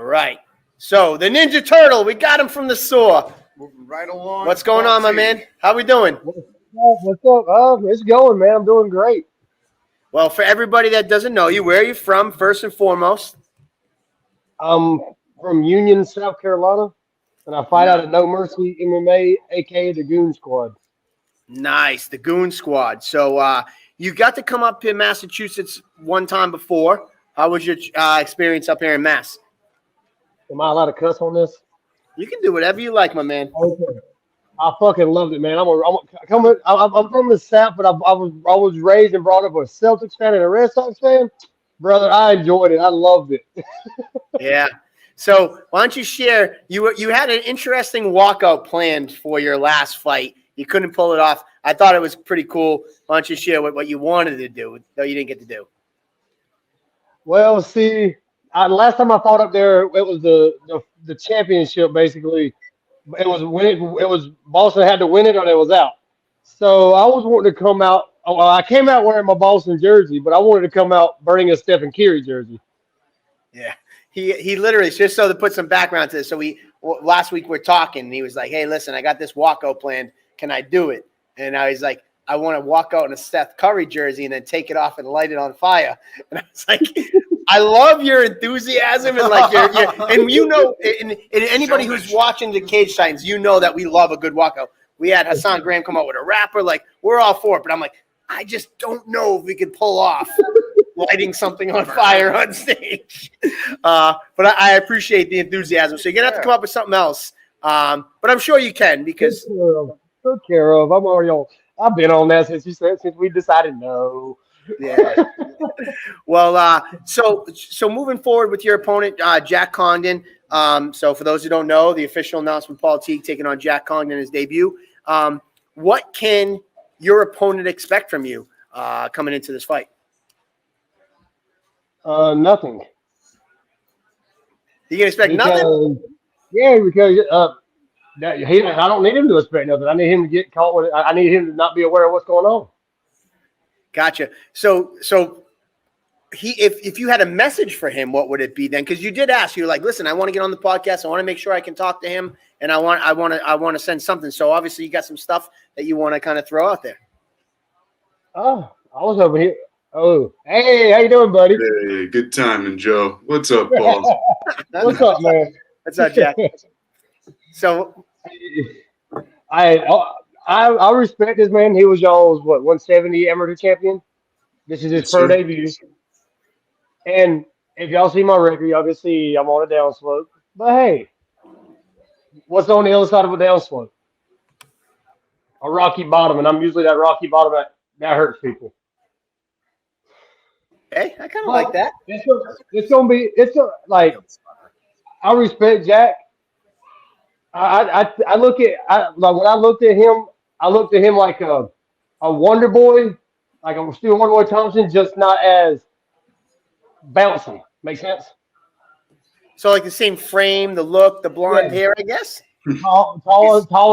right. So the Ninja Turtle, we got him from the sewer. Moving right along. What's going on, my man? How we doing? What's up? It's going, man. I'm doing great. Well, for everybody that doesn't know you, where are you from, first and foremost? I'm from Union, South Carolina, and I fight out of No Mercy MMA, a.k.a. the Goon Squad. Nice, the Goon Squad. So you got to come up to Massachusetts one time before. How was your experience up here in Mass? Am I allowed to cuss on this? You can do whatever you like, my man. Okay. I fucking loved it, man. I'm from the South, but I was raised and brought up a Celtics fan and a Red Sox fan. Brother, I enjoyed it. I loved it. Yeah. So why don't you share? You had an interesting walkout planned for your last fight. You couldn't pull it off. I thought it was pretty cool. Why don't you share what you wanted to do, though you didn't get to do? Well, see, last time I fought up there, it was the championship, basically. It was Boston had to win it or it was out. So I was wanting to come out. Well, I came out wearing my Boston jersey, but I wanted to come out burning a Stephen Curry jersey. Yeah, he literally, just so to put some background to this. So last week we're talking, and he was like, "Hey, listen, I got this walkout planned. Can I do it?" And I was like, "I want to walk out in a Steph Curry jersey and then take it off and light it on fire." And I was like, I love your enthusiasm and like your and you know, and anybody who's watching the Cage Titans, you know that we love a good walkout. We had Hassan Graham come out with a rapper, like we're all for it, but I'm like, I just don't know if we could pull off lighting something on fire on stage. But I appreciate the enthusiasm. So you're gonna have to come up with something else. But I'm sure you can because took care of. I'm already on. I've been on that since we decided no. Yeah. Well, so moving forward with your opponent, Jack Congdon. So for those who don't know, the official announcement: Paul Teague taking on Jack Congdon in his debut. What can your opponent expect from you coming into this fight? Nothing. You can expect nothing? Yeah, because I don't need him to expect nothing. I need him to get caught with it. I need him to not be aware of what's going on. Gotcha. So if you had a message for him, what would it be then? Because you did ask, you're like, listen, I want to get on the podcast. I want to make sure I can talk to him, and I want to send something. So obviously, you got some stuff that you want to kind of throw out there. Oh, I was over here. Oh, hey, how you doing, buddy? Hey, good timing, Joe. What's up, Paul? What's up, man? What's up, Jack? So I respect this man. He was y'all's 170 amateur champion. This is his pro debut. And if y'all see my record, y'all can see I'm on a downslope. But hey, what's on the other side of a downslope? A rocky bottom, and I'm usually that rocky bottom that hurts people. Hey, I kind of like that. I respect Jack. I look at when I looked at him, I looked at him like a Wonder Boy, like a Steel Wonder Boy Thompson, just not as bouncy. Make sense? So like the same frame, the look, the blonde hair, I guess. Tall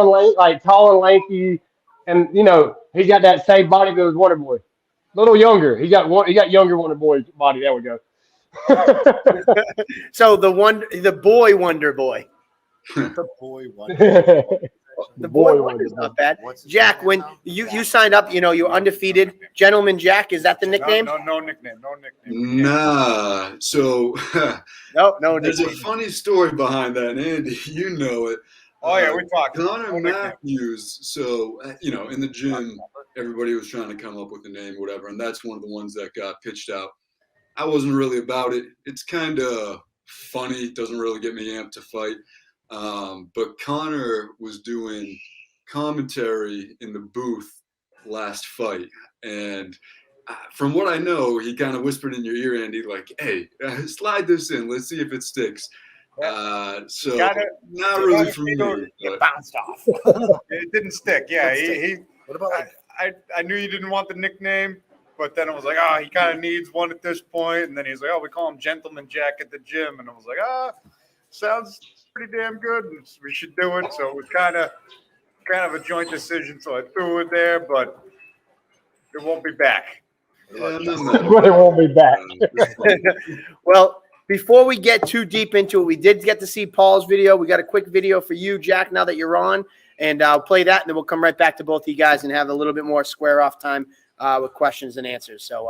and lanky, and you know he's got that same body that was Wonder Boy. A little younger. He got younger Wonder Boy body. There we go. So the boy Wonder Boy. The boy Wonder. The boy Wonder's not bad. Jack, when you signed up, you know, you're undefeated. Gentleman Jack, is that the nickname? No nickname. No nickname. Nah. So no. There's a funny story behind that, Andy. You know it. Oh yeah, we're talking. Connor Matthews. So you know, in the gym, everybody was trying to come up with a name, whatever, and that's one of the ones that got pitched out. I wasn't really about it. It's kind of funny. It doesn't really get me amped to fight. But Connor was doing commentary in the booth last fight, and from what I know, he kind of whispered in your ear, Andy, like, "Hey, slide this in. Let's see if it sticks." So not really for me. It bounced off. It didn't stick. Yeah, what about? I knew you didn't want the nickname, but then I was like, he kind of needs one at this point. And then he's like, we call him Gentleman Jack at the gym, and I was like, sounds pretty damn good. We should do it. So it was kind of a joint decision. So I threw it there, but it won't be back. It won't be back. Well, before we get too deep into it, we did get to see Paul's video. We got a quick video for you, Jack, now that you're on. And I'll play that, and then we'll come right back to both of you guys and have a little bit more square off time with questions and answers. So,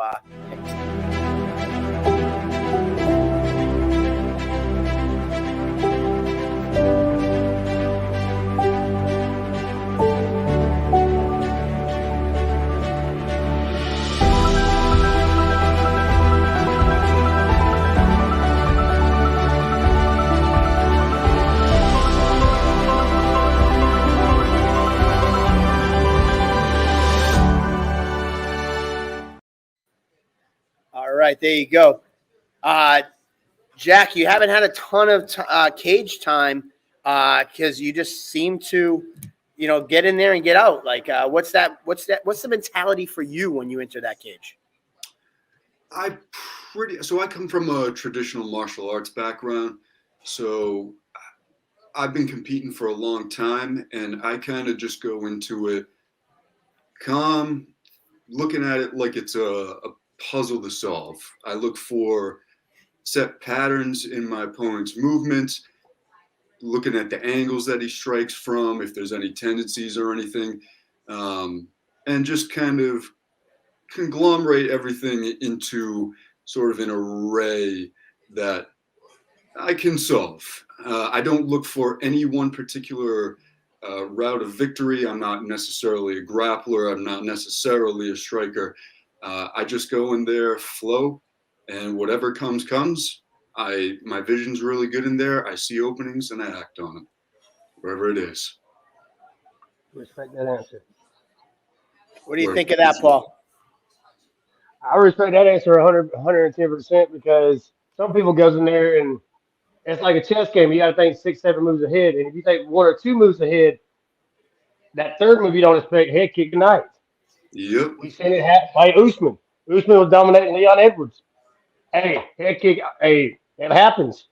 all right, there you go. Jack, you haven't had a ton of cage time because you just seem to, get in there and get out. Like, what's the mentality for you when you enter that cage? So I come from a traditional martial arts background. So I've been competing for a long time, and I kind of just go into it calm, looking at it like it's a puzzle to solve. I look for set patterns in my opponent's movements, looking at the angles that he strikes from, if there's any tendencies or anything, and just kind of conglomerate everything into sort of an array that I can solve. I don't look for any one particular route of victory. I'm not necessarily a grappler. I'm not necessarily a striker. I just go in there, flow, and whatever comes. My vision's really good in there. I see openings and I act on them, wherever it is. Respect that answer. What do you think of that, Paul? I respect that answer 110% because some people goes in there and it's like a chess game. You got to think 6, 7 moves ahead. And if you think 1 or 2 moves ahead, that third move you don't expect, head kick tonight. Yep. We seen it happen by Usman. Usman was dominating Leon Edwards. Hey, head kick. Hey, it happens.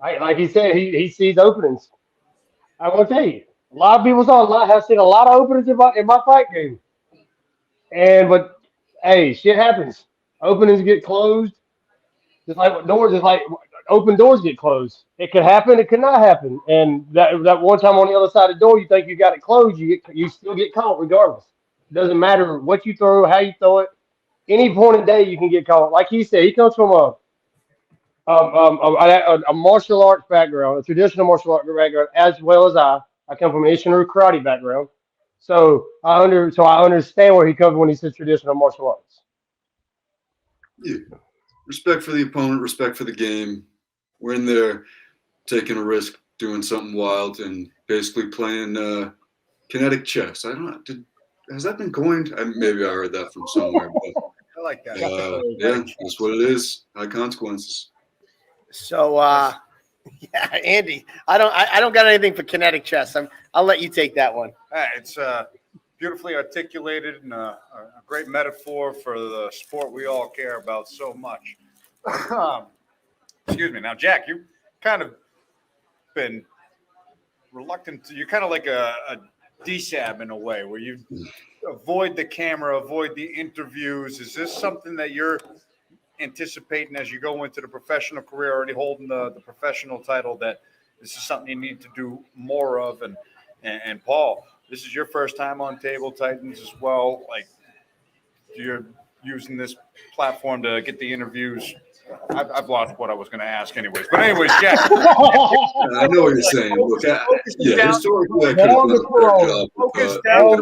Like he said, he sees openings. I want to tell you, a lot of people have seen a lot of openings in my fight game. But hey, shit happens. Openings get closed. Just like open doors get closed. It could happen. It could not happen. And that one time on the other side of the door, you think you got it closed. You still get caught regardless. It doesn't matter what you throw, how you throw it. Any point in the day, you can get caught. Like he said, he comes from a martial arts background, a traditional martial arts background, as well as I. I come from an Ishinru karate background. So I understand where he comes when he says traditional martial arts. Yeah. Respect for the opponent, respect for the game. We're in there taking a risk, doing something wild, and basically playing kinetic chess. Has that been coined? Maybe I heard that from somewhere. But, I like that. Yeah, that's what it is. High consequences. So, yeah, Andy, I don't got anything for kinetic chess. I'll let you take that one. It's beautifully articulated and a great metaphor for the sport we all care about so much. Excuse me. Now, Jack, you kind of been reluctant to. You're kind of like a DSAB in a way, where you avoid the camera, avoid the interviews. Is this something that you're anticipating as you go into the professional career, already holding the professional title, that this is something you need to do more of? And Paul, this is your first time on Table Titans as well. Like, you're using this platform to get the interviews. I've lost what I was going to ask anyways. But anyways, Jack. I know what you're saying. Look, historically, I could have done a better job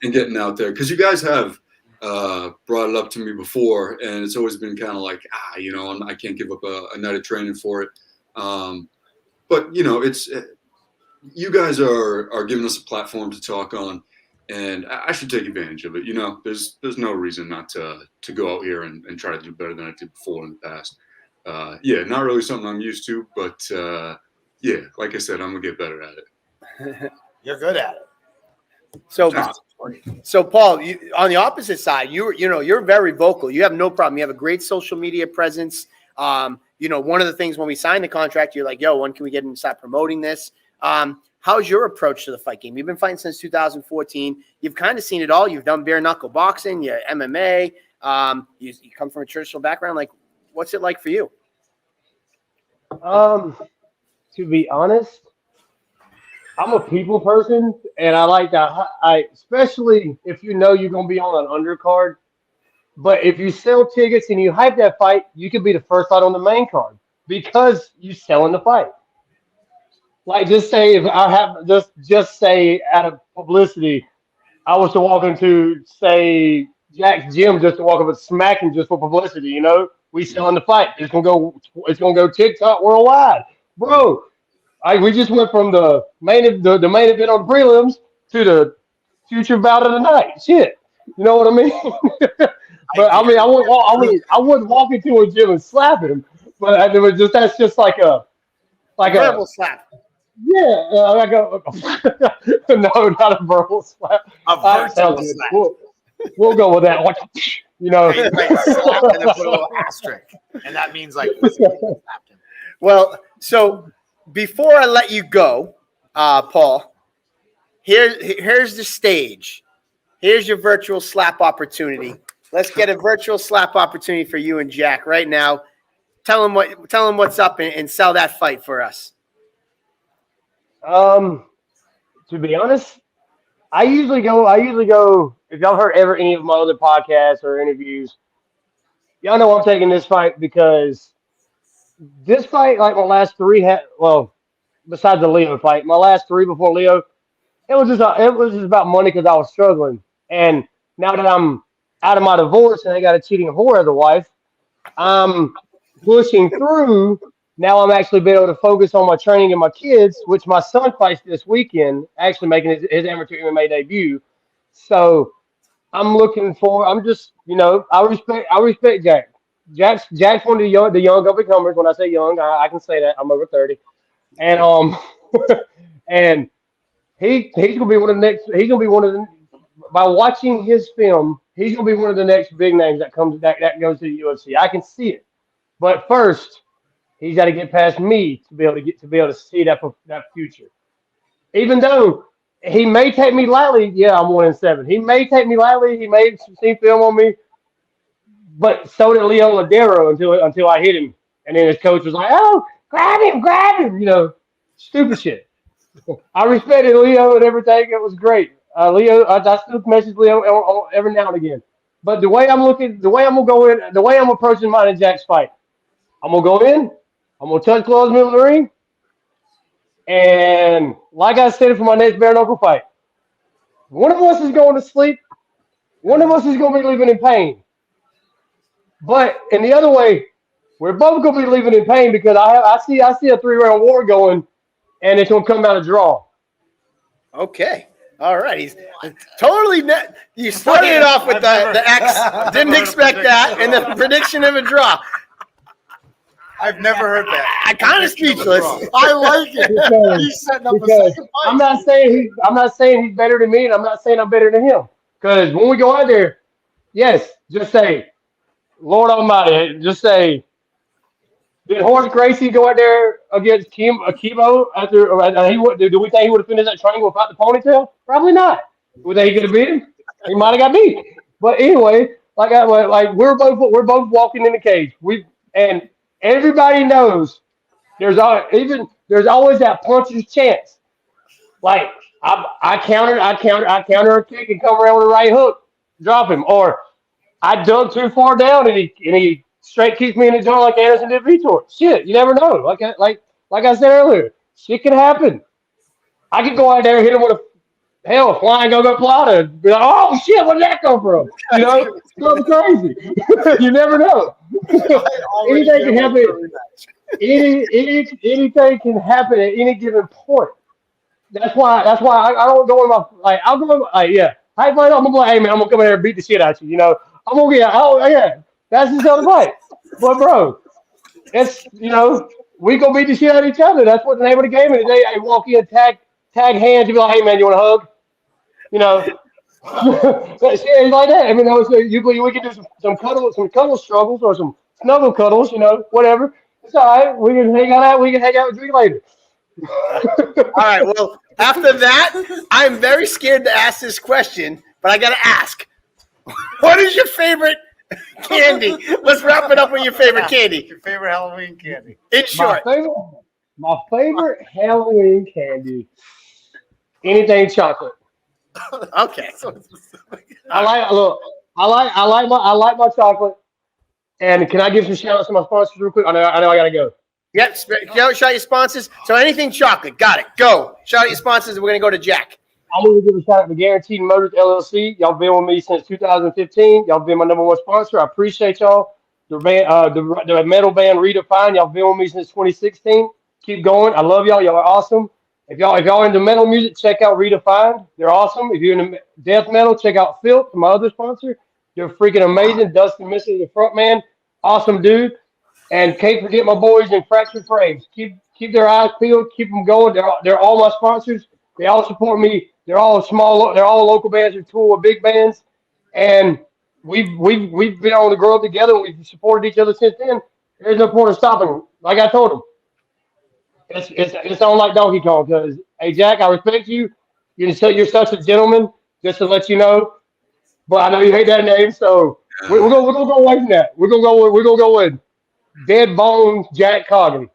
and getting out there. Because you guys have brought it up to me before, and it's always been kind of like, I can't give up a night of training for it. But, it's you guys are giving us a platform to talk on. And I should take advantage of it. There's no reason not to go out here and try to do better than I did before in the past. Not really something I'm used to, but like I said, I'm gonna get better at it. You're good at it. So Paul, on the opposite side, you're very vocal. You have no problem. You have a great social media presence. One of the things when we signed the contract, you're like, yo, when can we get in and start promoting this? How's your approach to the fight game? You've been fighting since 2014. You've kind of seen it all. You've done bare knuckle boxing, you MMA. You come from a traditional background. Like, What's it like for you? To be honest, I'm a people person, and I like that. Especially if you know you're gonna be on an undercard. But if you sell tickets and you hype that fight, you could be the first fight on the main card because you selling the fight. Like just say if I have just say out of publicity, I was to walk into say Jack's gym just to walk up and smack him just for publicity. We selling the fight. It's gonna go TikTok worldwide, bro. We just went from the main event on the prelims to the future bout of the night. Shit, you know what I mean? But I mean, I wouldn't walk into a gym and slap him. But it was just that's just like a Verbal slap. yeah. Like a no, not a verbal slap. A virtual Good. slap. We'll go with that. Like Right, slap and then put a little asterisk, and that means like physically slapped him. Well, so before I let you go, Paul, here's the stage. Here's your virtual slap opportunity. Let's get a virtual slap opportunity for you and Jack right now. Tell him what's up and sell that fight for us. To be honest, I usually go. If y'all heard any of my other podcasts or interviews, y'all know I'm taking this fight because this fight, like my last three, besides the Leo fight, my last three before Leo, it was just about money because I was struggling. And now that I'm out of my divorce and I got a cheating whore as a wife, I'm pushing through. Now I'm actually being able to focus on my training and my kids, which my son fights this weekend, actually making his amateur MMA debut. So I'm just, I respect Jack. Jack's one of the young up and comers. When I say young, I can say that I'm over 30, and and he's gonna be one of the next. He's gonna be one of the. By watching his film, he's gonna be one of the next big names that goes to the UFC. I can see it, but first he's got to get past me to be able to see that future. Even though he may take me lightly, yeah, I'm 1-7. He may take me lightly. He may see film on me, but so did Leo Ladero until I hit him, and then his coach was like, "Oh, grab him," stupid shit. I respected Leo and everything. It was great. Leo, I still message Leo every now and again. But the way I'm approaching mine and Jack's fight, I'm gonna go in. I'm gonna touch gloves middle of the ring, and like I said for my next bare knuckle fight, one of us is going to sleep. One of us is gonna be leaving in pain. But in the other way, we're both gonna be leaving in pain because I see a 3-round war going, and it's gonna come down a draw. Okay. All right. He's totally net. You started it off with the X. Didn't expect that, and the prediction of a draw. I've never heard that. I kind of speechless. I like it. He's setting up a second fight. I'm not saying he's better than me, and I'm not saying I'm better than him. Because when we go out there, yes, just say, Lord Almighty, just say, did Horace Gracie go out there against Kibo after do we think he would have finished that triangle without the ponytail? Probably not. Would they he could have beat him? He might have got beat. But anyway, we're both walking in the cage. And everybody knows there's always that puncher's chance. Like I counter a kick and come around with a right hook, drop him, or I dug too far down and he straight kicks me in the jaw like Anderson did Vitor. Shit, you never know. Like I said earlier, shit can happen. I could go out there and hit him with a flying go-go plata. Be like, oh shit, where did that come from? Something crazy. You never know. Anything can happen. Anything can happen at any given point. That's why I don't go in my I'll go in yeah. I'm gonna be like, hey man, I'm gonna come in here and beat the shit out you. I'm gonna get that's just how to fight. But bro, it's we gonna beat the shit out of each other. That's what the name of the game is. They walk in, tag hands, you be like, hey man, you want a hug? Shit like that. I mean, we can do some cuddle struggles or some snuggle cuddles, whatever. It's all right. We can hang out and drink later. All right. Well, after that, I'm very scared to ask this question, but I got to ask. What is your favorite Candy. Let's wrap it up with your favorite candy. Your favorite Halloween candy. In My short. favorite Halloween candy. Anything chocolate. Okay. I like my chocolate. And can I give some shout outs to my sponsors real quick? I know I gotta go. Yep. Shout out your sponsors. So anything chocolate. Got it. Go. Shout out your sponsors. We're going to go to Jack. I want to give a shout out to Guaranteed Motors LLC. Y'all been with me since 2015. Y'all been my #1 sponsor. I appreciate y'all. The metal band Redefine. Y'all been with me since 2016. Keep going. I love y'all. Y'all are awesome. If y'all into metal music, check out Redefined. They're awesome. If you're into death metal, check out Filth, my other sponsor. They're freaking amazing. Dustin Mitchell, the front man, awesome dude. And can't forget my boys in Fractured Frames. Keep their eyes peeled. Keep them going. They're all my sponsors. They all support me. They're all small. They're all local bands who tour with big bands, and we've been able to grow up together. We've supported each other since then. There's no point in stopping. Like I told them, it's on like Donkey Kong. Because hey, Jack, I respect you. You're such a gentleman. Just to let you know, but I know you hate that name, so we're gonna go away from that. We're gonna go with Dead Bones Jack Coggin.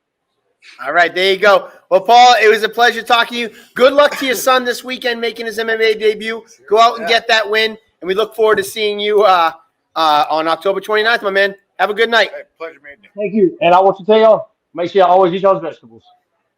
All right, there you go. Well, Paul, it was a pleasure talking to you. Good luck to your son this weekend making his MMA debut. Go out and get that win, and we look forward to seeing you on October 29th, my man. Have a good night. Hey, pleasure meeting you. Thank you. And I want to tell y'all, make sure y'all always eat y'all's vegetables.